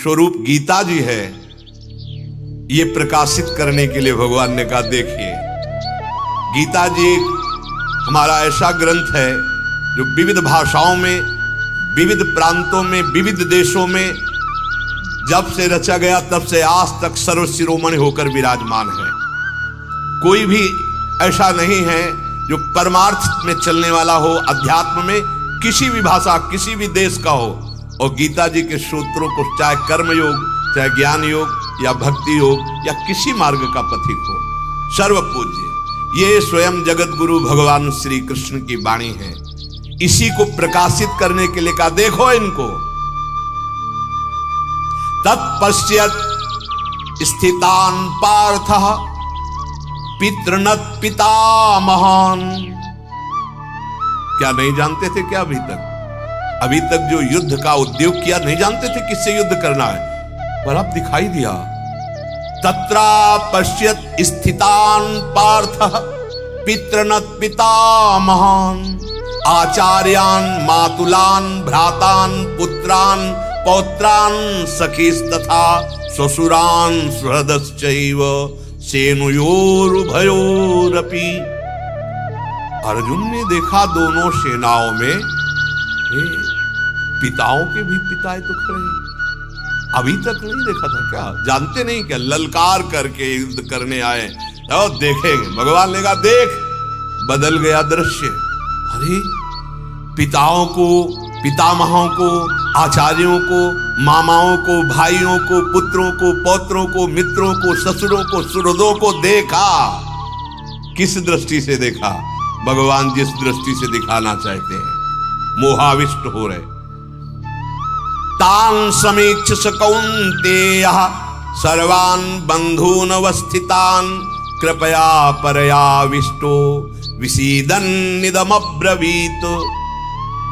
स्वरूप गीता जी है, ये प्रकाशित करने के लिए भगवान ने कहा देखिए, गीता जी एक हमारा ऐसा ग्रंथ है जो विविध भाषाओं में, विविध प्रांतों में, विविध देशों में जब से रचा गया तब से आज तक सर्वशिरोमणि होकर विराजमान है। कोई भी ऐसा नहीं है जो परमार्थ में चलने वाला हो, अध्यात्म में, किसी भी भाषा, किसी भी देश का हो, और गीता जी के सूत्रों को चाहे कर्म योग, चाहे ज्ञान योग या भक्ति योग या किसी मार्ग का पथिक हो, सर्व पूज्य। ये स्वयं जगत गुरु भगवान श्री कृष्ण की वाणी है। इसी को प्रकाशित करने के लिए कहा देखो इनको। तत्पश्यत् स्थितान् पार्थः पितृनत् पितामहान्। क्या नहीं जानते थे क्या अभी तक जो युद्ध का उद्योग किया, नहीं जानते थे किससे युद्ध करना है, पर अब दिखाई दिया। तत्रा पश्यत् स्थितान् पार्थः पितृनत् पितामहान् आचार्यान् मातुलान् भ्रातान् पुत्रान् पौत्रान् सखीस्तथा ससुरान् सुहृदश्चैव सेनयोरुभयोरपि। अर्जुन ने देखा दोनों सेनाओं में पिताओं के भी पिता तो खड़े, अभी तक नहीं देखा था क्या? जानते नहीं क्या? ललकार करके युद्ध करने आए और देखेंगे। भगवान ने कहा देख, बदल गया दृश्य। अरे पिताओं को, पितामहों को, आचार्यों को, मामाओं को, भाइयों को, पुत्रों को, पौत्रों को, मित्रों को, ससुरों को, सुहृदों को देखा। किस दृष्टि से देखा? भगवान जिस दृष्टि से दिखाना चाहते हैं, मोहाविष्ट हो रहे। तान् समीक्ष स कौन्तेयः सर्वान् बन्धून् अवस्थितान् कृपया परयाविष्टो विसीदन्निदमब्रवीत्।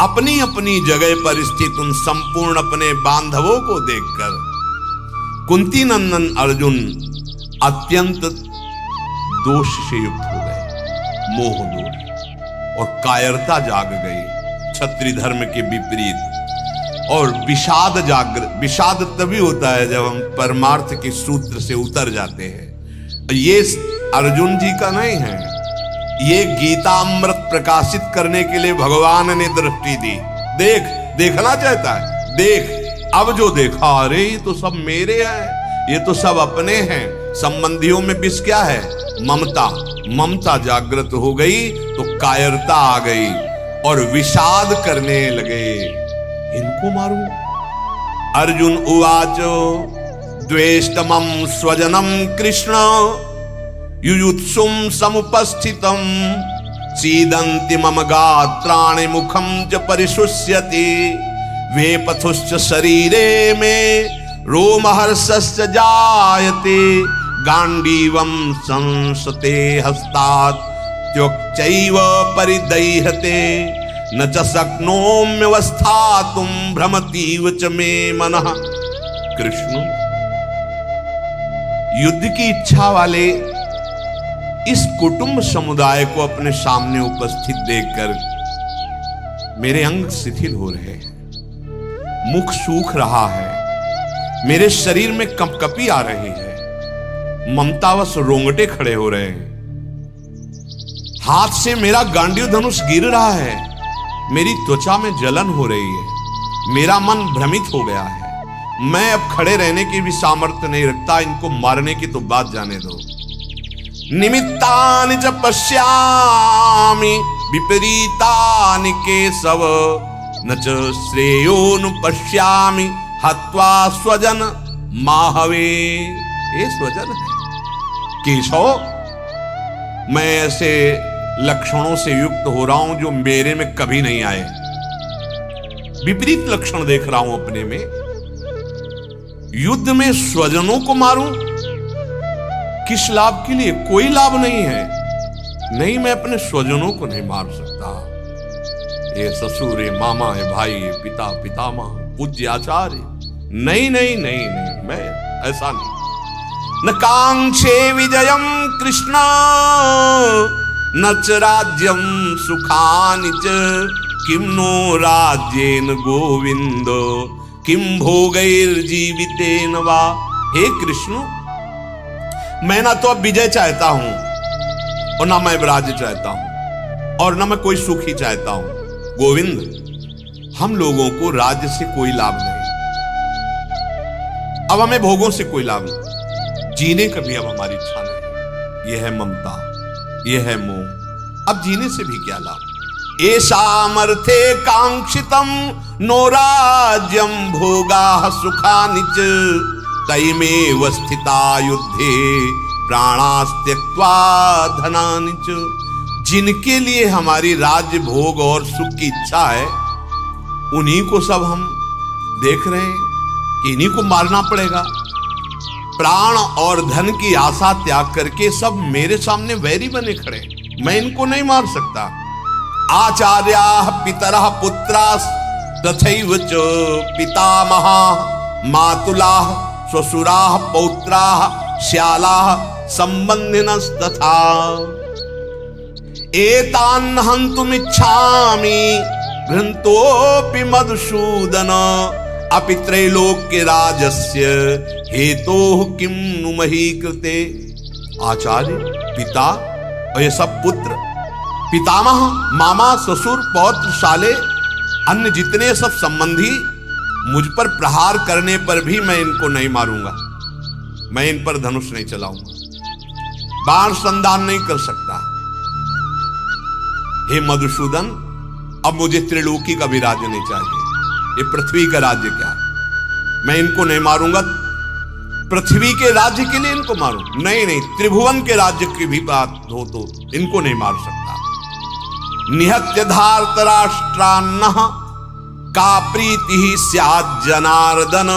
अपनी अपनी जगह पर स्थित उन संपूर्ण अपने बांधवों को देखकर कुंती नंदन अर्जुन अत्यंत दोष से युक्त हो गए, मोह दोष, और कायरता जाग गई, क्षत्रिय धर्म के विपरीत। और विषाद तभी होता है जब हम परमार्थ के सूत्र से उतर जाते हैं। ये अर्जुन जी का नहीं है, ये गीतामृत प्रकाशित करने के लिए भगवान ने दृष्टि दी। देख, देखना चाहता है, देख। अब जो देखा, अरे ये तो सब मेरे हैं, ये तो सब अपने हैं। संबंधियों में विष क्या है? ममता जागृत हो गई तो कायरता आ गई और विषाद करने लगे, इनको मारूं। अर्जुन उवाचो द्वेष्टमं स्वजनम कृष्ण युयुत्सुम समुपस्थितम सीदन्ति मम गात्राणि मुखं च परिशुष्यति वेपथुश्च शरीरे में रोमहर्षश्च जायते गांडीवं संसते हस्तात् त्वक्चैव परिदह्यते न च शक्नोम्यवस्थातुं भ्रमतीव च मे मनः। कृष्ण, युद्ध की इच्छा वाले इस कुटुंब समुदाय को अपने सामने उपस्थित देखकर मेरे अंग शिथिल हो रहे हैं, मुख सूख रहा है, मेरे शरीर में कंपकपी आ रही है, ममतावश रोंगटे खड़े हो रहे हैं, हाथ से मेरा गांडीव धनुष गिर रहा है, मेरी त्वचा में जलन हो रही है, मेरा मन भ्रमित हो गया है, मैं अब खड़े रहने की भी सामर्थ्य नहीं रखता, इनको मारने की तो बात जाने दो। निमित्तानि च पश्यामि विपरीतानि केशव न च श्रेयोनु पश्यामि हत्वा स्वजन माहवे। ये स्वजन है केशव, मैं ऐसे लक्षणों से युक्त हो रहा हूं जो मेरे में कभी नहीं आए, विपरीत लक्षण देख रहा हूं अपने में। युद्ध में स्वजनों को मारूं, किस लाभ के लिए? कोई लाभ नहीं है। नहीं, मैं अपने स्वजनों को नहीं मार सकता। ये ससुर, ये मामा, ये भाई, ये पिता, पितामह, पूज्य आचार्य, नहीं नहीं नहीं नहीं, मैं ऐसा नहीं। न कांक्षे विजयम कृष्ण न च राज्यम सुखानि च किम नो राज्येन गोविंद किम भोगैर्जीवितेन वा। हे कृष्ण, मैं ना तो अब विजय चाहता हूं और ना मैं राज्य चाहता हूं और ना मैं कोई सुख ही चाहता हूं। गोविंद, हम लोगों को राज्य से कोई लाभ नहीं, अब हमें भोगों से कोई लाभ नहीं, जीने का भी अब हमारी इच्छा नहीं। यह है ममता, यह है मोह, अब जीने से भी क्या लाभ। एषामर्थे कांक्षितम नो राज्यम भोगाः सुखानि च तैमेव स्थिता युद्धे प्राणास्त्यक्त्वा धनानि च। जिनके लिए हमारी राज्य भोग और सुख की इच्छा है, उन्हीं को सब हम देख रहे हैं कि इन्हीं को मारना पड़ेगा। प्राण और धन की आशा त्याग करके सब मेरे सामने वैरी बने खड़े, मैं इनको नहीं मार सकता। आचार्याः पितरः पुत्राः तथैव च पितामहाः मातुलाः श्वशुराः पौत्राः श्यालाः सम्बन्धिनस्तथा एतान् हन्तुमिच्छामि घ्रन्तोऽपि मधुसूदन अपि त्रैलोक्य राजस्य हेतोः किं नु मही कृते। आचार्य, पिता और ये सब पुत्र, पितामह, मामा, ससुर, पौत्र, साले, अन्य जितने सब संबंधी मुझ पर प्रहार करने पर भी मैं इनको नहीं मारूंगा, मैं इन पर धनुष नहीं चलाऊंगा, बाण संधान नहीं कर सकता। हे मधुसूदन, अब मुझे त्रिलोकी का भी राज्य नहीं चाहिए, ये पृथ्वी का राज्य क्या, मैं इनको नहीं मारूंगा। पृथ्वी के राज्य के लिए इनको मारूं? नहीं नहीं, त्रिभुवन के राज्य की भी बात हो तो इनको नहीं मार सकता। निहत्य धार्तराष्ट्रान्नः का प्रीति ही स्यात् जनार्दन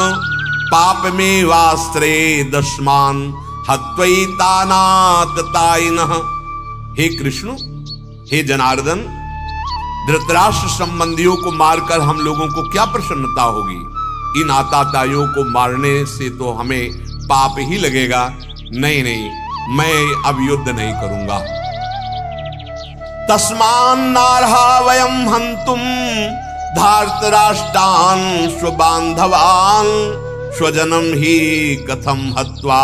पाप में वास्त्रे दस्मान हत्वैतानाततायिनः। हे कृष्ण, हे जनार्दन, धृतराष्ट्र संबंधियों को मारकर हम लोगों को क्या प्रसन्नता होगी? इन आताताइयों को मारने से तो हमें पाप ही लगेगा। नहीं नहीं, मैं अब युद्ध नहीं करूंगा। तस्मान्नार्हा वयं हन्तुं धार्तराष्ट्रान् स्वबान्धवान् स्वजनं ही कथं हत्वा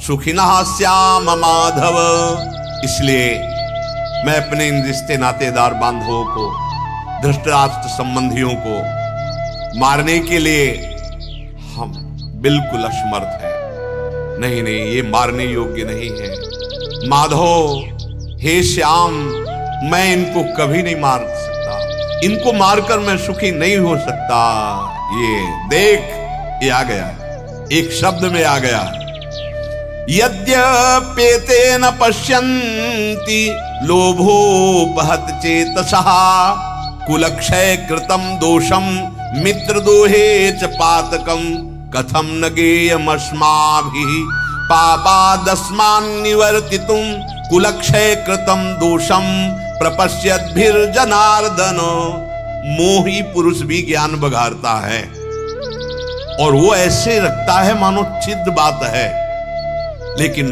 सुखिनः स्याम माधव। इसलिए मैं अपने इन रिश्ते नातेदार बांधवों को, धृतराष्ट्र संबंधियों को मारने के लिए हम बिल्कुल असमर्थ हैं। नहीं नहीं, ये मारने योग्य नहीं है। माधव, हे श्याम, मैं इनको कभी नहीं मार सकता, इनको मारकर मैं सुखी नहीं हो सकता। ये देख, ये आ गया, एक शब्द में आ गया। यद्यपेतेन पश्यन्ति लोभोपहत चेतसः कुलक्षय कृतं दोषं मित्रदोहे च पातकं कथं न गेयमस्माभिः पापादस्मान् निवर्तितुं कुलक्षय कृतं दोषं प्रपश्यद्भिर्जनार्दन। मोही पुरुष भी ज्ञान बघारता है और वो ऐसे रखता है मानो छिद्र बात है, लेकिन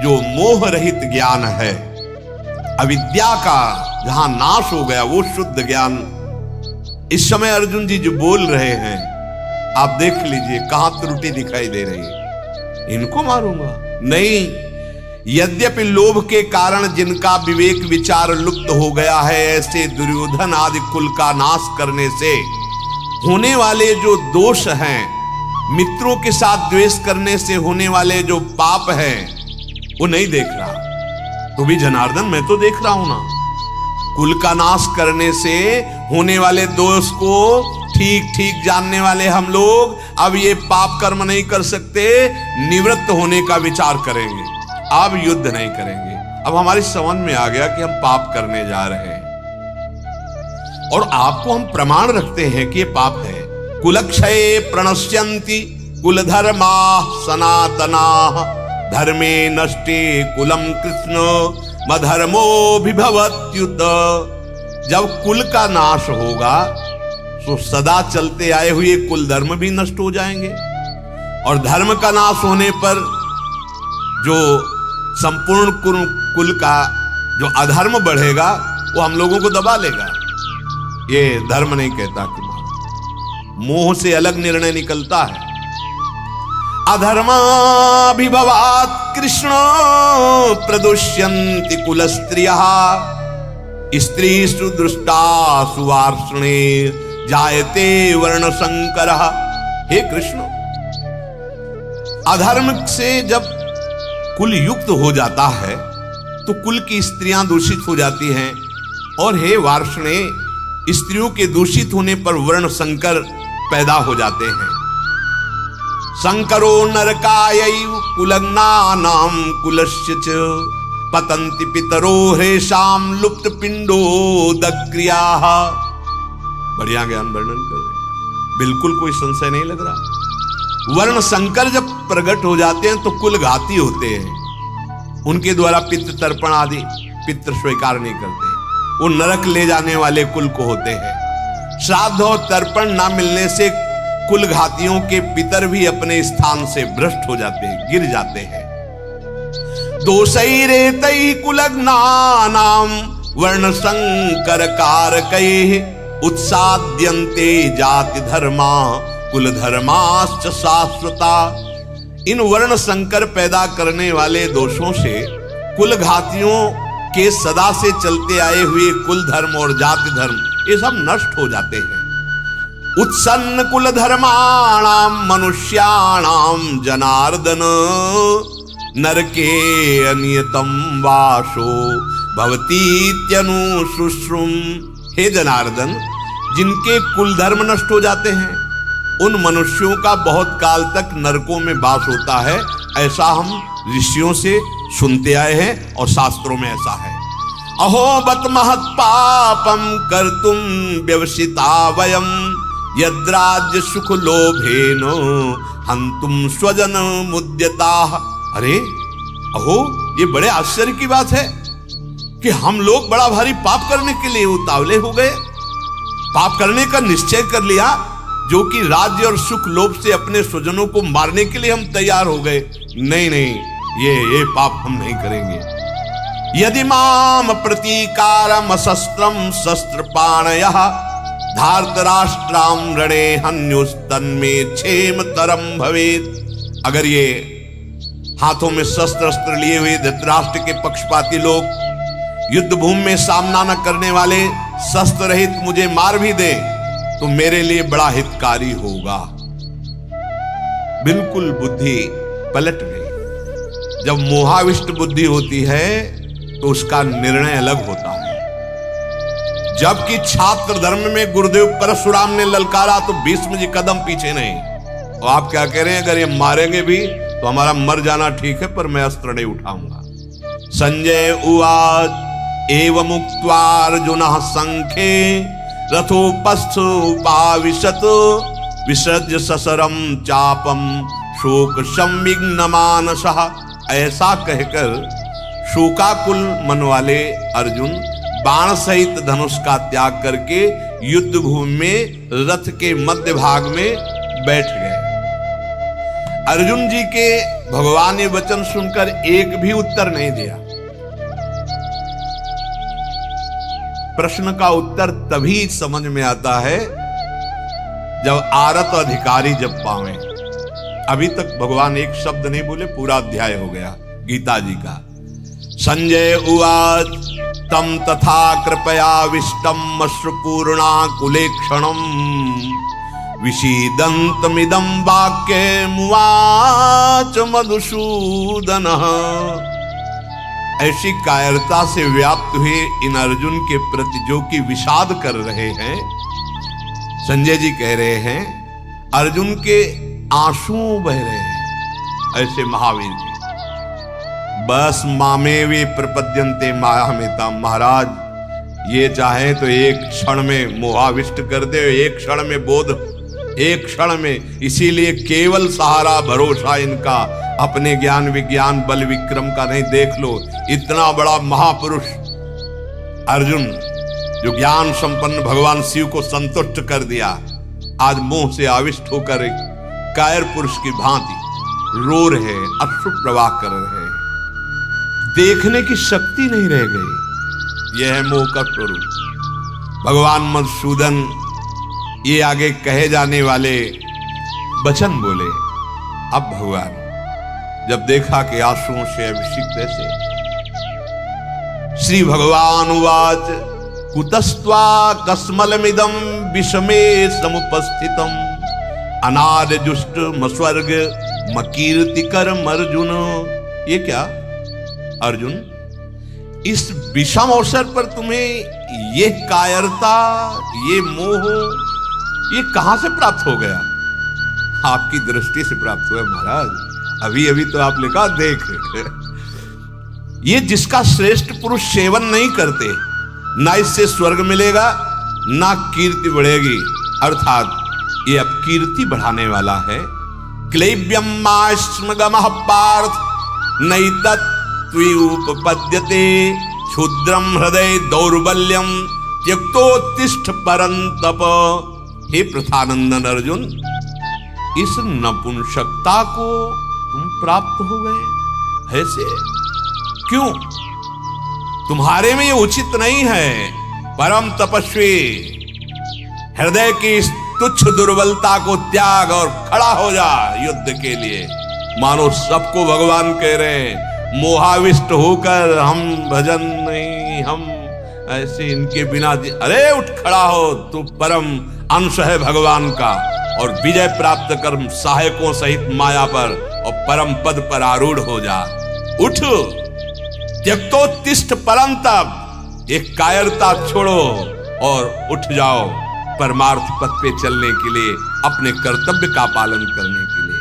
जो मोह रहित ज्ञान है, अविद्या का जहां नाश हो गया, वो शुद्ध ज्ञान। इस समय अर्जुन जी जो बोल रहे हैं, आप देख लीजिए कहां त्रुटि दिखाई दे रही है। इनको मारूंगा? नहीं। यद्यपि लोभ के कारण जिनका विवेक विचार लुप्त हो गया है, ऐसे दुर्योधन आदि कुल का नाश करने से होने वाले जो दोष हैं, मित्रों के साथ द्वेष करने से होने वाले जो पाप हैं, वो नहीं देख रहा। तो भी जनार्दन, मैं तो देख रहा हूं ना। कुल का नाश करने से होने वाले दोष को ठीक ठीक जानने वाले हम लोग अब ये पाप कर्म नहीं कर सकते, निवृत्त होने का विचार करेंगे, अब युद्ध नहीं करेंगे। अब हमारी समझ में आ गया कि हम पाप करने जा रहे हैं और आपको हम प्रमाण रखते हैं कि ये पाप है। कुलक्षये प्रणश्यन्ति कुलधर्मा सनातनाः धर्मे नष्टे कुलम कृष्ण मधर्मोभिभवत्युत। जब कुल का नाश होगा तो सदा चलते आए हुए कुल धर्म भी नष्ट हो जाएंगे, और धर्म का नाश होने पर जो संपूर्ण कुल का जो अधर्म बढ़ेगा वो हम लोगों को दबा लेगा। ये धर्म नहीं कहता कि मोह से अलग निर्णय निकलता है। अधर्माभिभवात् कृष्ण प्रदुष्यन्ति कुल स्त्रियः स्त्रीषु दृष्टासु वार्ष्णे जायते वर्ण संकरः। हे कृष्ण, अधर्म से जब कुल युक्त हो जाता है तो कुल की स्त्रियां दूषित हो जाती हैं, और हे वार्ष्णे, स्त्रियों के दूषित होने पर वर्ण संकर पैदा हो जाते हैं। संकरो नरकायैव कुलग्नानां कुलस्य च पतन्ति पितरो ह्रेषां लुप्त पिंडोदक्रियाः। बढ़िया ज्ञान वर्णन कर रहे हैं, बिल्कुल कोई संशय नहीं लग रहा। वर्ण संकर जब प्रकट हो जाते हैं तो कुल घाती होते हैं, उनके द्वारा पितृ तर्पण आदि पितृ स्वीकार नहीं करते, वो नरक ले जाने वाले कुल को होते हैं। श्राद्ध और तर्पण ना मिलने से कुल घातियों के पितर भी अपने स्थान से भ्रष्ट हो जाते हैं, गिर जाते हैं। दोषैरेतैः कुलग्नानां वर्ण संकर कारकैः उत्साद्यन्ते जाति धर्मा कुल धर्माश्च शाश्वता। इन वर्ण संकर पैदा करने वाले दोषों से कुल घातियों के सदा से चलते आए हुए कुल धर्म और जाति धर्म ये सब नष्ट हो जाते हैं। उत्सन्न कुल धर्माणाम मनुष्याणाम जनार्दन नरके अनियतम वासो भवतीत्यनुशुश्रुम। हे जनार्दन, जिनके कुल धर्म नष्ट हो जाते हैं उन मनुष्यों का बहुत काल तक नरकों में वास होता है, ऐसा हम ऋषियों से सुनते आए हैं और शास्त्रों में ऐसा है। अहो बत महत् पापम कर्तुम व्यवसिता वयम यद्राज्य सुख लोभेन हंतुम स्वजन मुद्यता। अरे अहो, ये बड़े आश्चर्य की बात है कि हम लोग बड़ा भारी पाप करने के लिए उतावले हो गए, पाप करने का निश्चय कर लिया, जो कि राज्य और सुख लोभ से अपने स्वजनों को मारने के लिए हम तैयार हो गए। नहीं नहीं, ये पाप हम नहीं करेंगे। यदि माम प्रतीकारम शस्त्रम शस्त्रपाणयः धार्तराष्ट्राम रणे हन्युस्तन्मे क्षेमतरम भवेत्। अगर ये हाथों में शस्त्र अस्त्र लिए हुए धृतराष्ट्र के पक्षपाती लोग युद्ध भूमि में सामना न करने वाले शस्त्र रहित मुझे मार भी दे तो मेरे लिए बड़ा हितकारी होगा। बिल्कुल बुद्धि पलट गई। जब मोहाविष्ट बुद्धि होती है तो उसका निर्णय अलग होता है। जबकि छात्र धर्म में गुरुदेव परशुराम ने ललकारा तो भीष्म जी कदम पीछे नहीं। और आप क्या कह रहे हैं, अगर ये मारेंगे भी तो हमारा मर जाना ठीक है, पर मैं अस्त्र नहीं उठाऊंगा। संजय उवाच एवं मुक्त्वा अर्जुनः संखे रथोपस्थोपाविशत् विसृज्य ससरम चापम शोक संविघ्न मानसः। ऐसा कहकर शोकाकुल मन वाले अर्जुन बाण सहित धनुष का त्याग करके युद्ध भूमि में रथ के मध्य भाग में बैठ गए। अर्जुन जी के भगवान ने वचन सुनकर एक भी उत्तर नहीं दिया। प्रश्न का उत्तर तभी समझ में आता है जब आरत अधिकारी जब पावे। अभी तक भगवान एक शब्द नहीं बोले, पूरा अध्याय हो गया गीता जी का। संजय उवाच तम तथा कृपयाविष्टम अश्रुपूर्णाकुलेक्षणम विषीदन्तमिदं वाक्यमुवाच मधुसूदनः। ऐसी कायरता से व्याप्त हुए इन अर्जुन के प्रति जो कि विषाद कर रहे हैं, संजय जी कह रहे हैं अर्जुन के आंसू बह रहे हैं ऐसे महावीर जी। बस मामे वे प्रपद्यन्ते मायामिता। महाराज ये चाहे तो एक क्षण में मोहाविष्ट कर दे, एक क्षण में बोध, एक क्षण में। इसीलिए केवल सहारा भरोसा इनका अपने ज्ञान विज्ञान बल विक्रम का नहीं। देख लो इतना बड़ा महापुरुष अर्जुन जो ज्ञान संपन्न भगवान शिव को संतुष्ट कर दिया, आज मोह से आविष्ट होकर कायर पुरुष की भांति रो रहे, अश्रु प्रवाह कर रहे, देखने की शक्ति नहीं रह गई। यह है मोह का स्वरूप। भगवान मधुसूदन ये आगे कहे जाने वाले वचन बोले। अब भगवान जब देखा कि आंसुओं से अभिषिक्त ऐसे, श्री भगवान उवाच कुतस्त्वा कस्मलमिदं विषमे समुपस्थितम् अनादजुष्ट मस्वर्ग मकीर्तिकरम अर्जुन। ये क्या अर्जुन, इस विषम अवसर पर तुम्हें ये कायरता, ये मोह, ये कहां से प्राप्त हो गया? आपकी दृष्टि से प्राप्त हुआ महाराज। अभी अभी तो आपने कहा देख, ये जिसका श्रेष्ठ पुरुष सेवन नहीं करते, ना इससे स्वर्ग मिलेगा ना कीर्ति बढ़ेगी, अर्थात ये अब कीर्ति बढ़ाने वाला है। क्लैब्यम माश्मगमः पार्थ नैतत्त्वुपपद्यते क्षुद्रम हृदय दौर्बल्यम त्यक्तोत्तिष्ठ परंतप। हे प्रथानंदन अर्जुन, इस नपुंसकता को तुम प्राप्त हो गए ऐसे क्यों? तुम्हारे में ये उचित नहीं है। परम तपस्वी, हृदय की तुच्छ दुर्बलता को त्याग और खड़ा हो जा युद्ध के लिए। मानो सबको भगवान कह रहे हैं, मोहाविष्ट होकर हम भजन नहीं, हम ऐसे इनके बिना, अरे उठ खड़ा हो, तू परम अंश है भगवान का, और विजय प्राप्त कर सहायकों सहित माया पर और परम पद पर आरूढ़ हो जा। उठ, त्यक्तोत्तिष्ठ परंतप, एक कायरता छोड़ो और उठ जाओ परमार्थ पथ पे चलने के लिए, अपने कर्तव्य का पालन करने के लिए।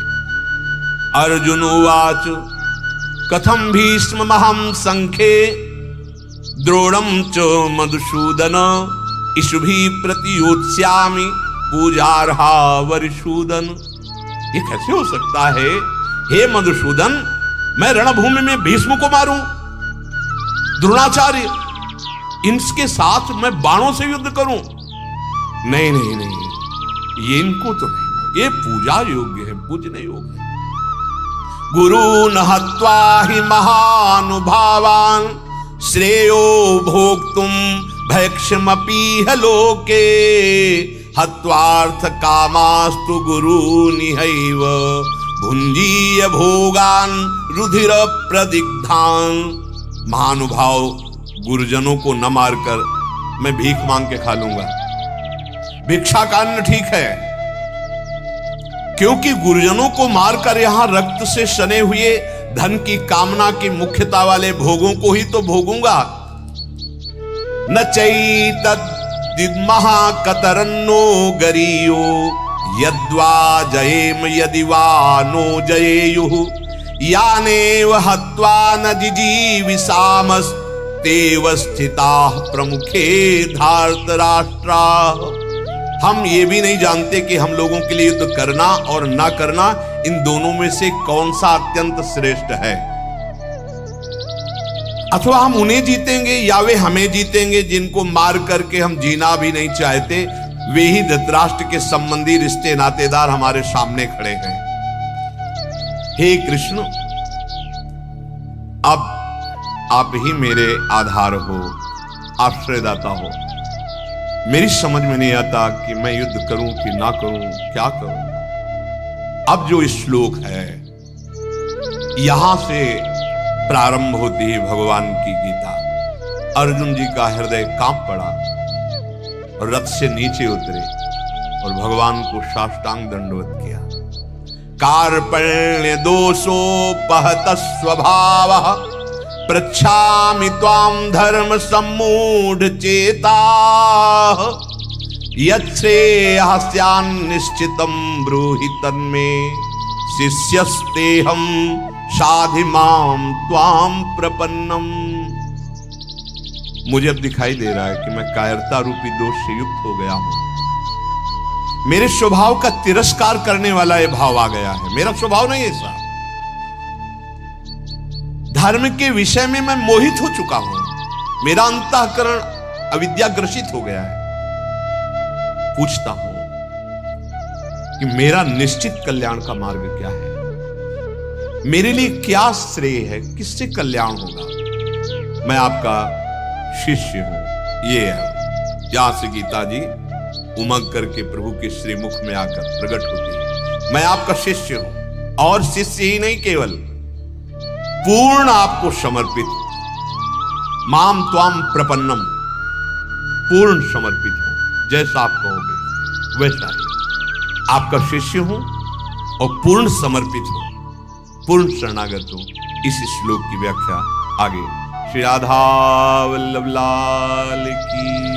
अर्जुन उवाच कथम भीष्ममहं संख्ये द्रोणं च मधुसूदन इषुभिः प्रतियोत्स्यामि पूजार्हा वरिसूदन। ये कैसे हो सकता है हे मधुसूदन, मैं रणभूमि में भीष्म को मारूं, द्रोणाचार्य इनके साथ मैं बाणों से युद्ध करूं? नहीं नहीं नहीं, ये इनको तो नहीं, ये पूजा योग्य है, पूजने योग्य है। गुरून् हत्वा हि महानुभावान् श्रेयो भोक्तुं भैक्षमपीह लोके हत्वार्थ कामास्तु गुरूनिहैव भुञ्जीय भोगान् रुधिर प्रदिग्धान्। महानुभाव गुरुजनों को न मारकर मैं भीख मांग के खा लूंगा। भिक्षा का अन्न ठीक है, क्योंकि गुरुजनों को मारकर यहां रक्त से सने हुए धन की कामना की मुख्यता वाले भोगों को ही तो भोगूंगा। न चैतद्महाकतरन्नो गरीयो यद्वा जयेम यदि वा नो जयेयुः यानेव हत्वा न जिजीविषामस्तेव स्थिताः प्रमुखे धार्तराष्ट्राः। हम ये भी नहीं जानते कि हम लोगों के लिए युद्ध करना और ना करना, इन दोनों में से कौन सा अत्यंत श्रेष्ठ है। अथवा हम उन्हें जीतेंगे या वे हमें जीतेंगे जिनको मार करके हम जीना भी नहीं चाहते। वे ही धृतराष्ट्र के संबंधी रिश्ते नातेदार हमारे सामने खड़े हैं। हे कृष्ण, अब आप ही मेरे आधार हो, आश्रयदाता हो। मेरी समझ में नहीं आता कि मैं युद्ध करूं कि ना करूं, क्या करूं। अब जो श्लोक है, यहां से प्रारंभ होती है भगवान की गीता। अर्जुन जी का हृदय कांप पड़ा और रथ से नीचे उतरे और भगवान को साष्टांग दंडवत किया। कार्पण्य दोषोपहत स्वभावः पृच्छामि त्वां धर्म सम्मूढ़ चेताः यच्छ्रेयः स्यान्निश्चितं ब्रूहि तन्मे शिष्यस्तेहं साधि मां त्वां प्रपन्नम। मुझे अब दिखाई दे रहा है कि मैं कायरता रूपी दोष से युक्त हो गया हूं। मेरे स्वभाव का तिरस्कार करने वाला यह भाव आ गया है। मेरा स्वभाव नहीं ऐसा। धर्म के विषय में मैं मोहित हो चुका हूं। मेरा अंतःकरण अविद्या ग्रसित हो गया है। पूछता हूं कि मेरा निश्चित कल्याण का मार्ग क्या है, मेरे लिए क्या श्रेय है, किससे कल्याण होगा। मैं आपका शिष्य हूं। ये है, यहां से गीता जी उमंग करके प्रभु के श्रीमुख में आकर प्रकट होती है। मैं आपका शिष्य हूं, और शिष्य ही नहीं, केवल पूर्ण आपको समर्पित, माम त्वाम प्रपन्नम, पूर्ण समर्पित हूं। जैसा आप कहोगे वैसा ही आपका शिष्य हूं और पूर्ण समर्पित हूं, पूर्ण शरणागत हूं। इस श्लोक की व्याख्या आगे। श्री राधा वल्लभ लाल की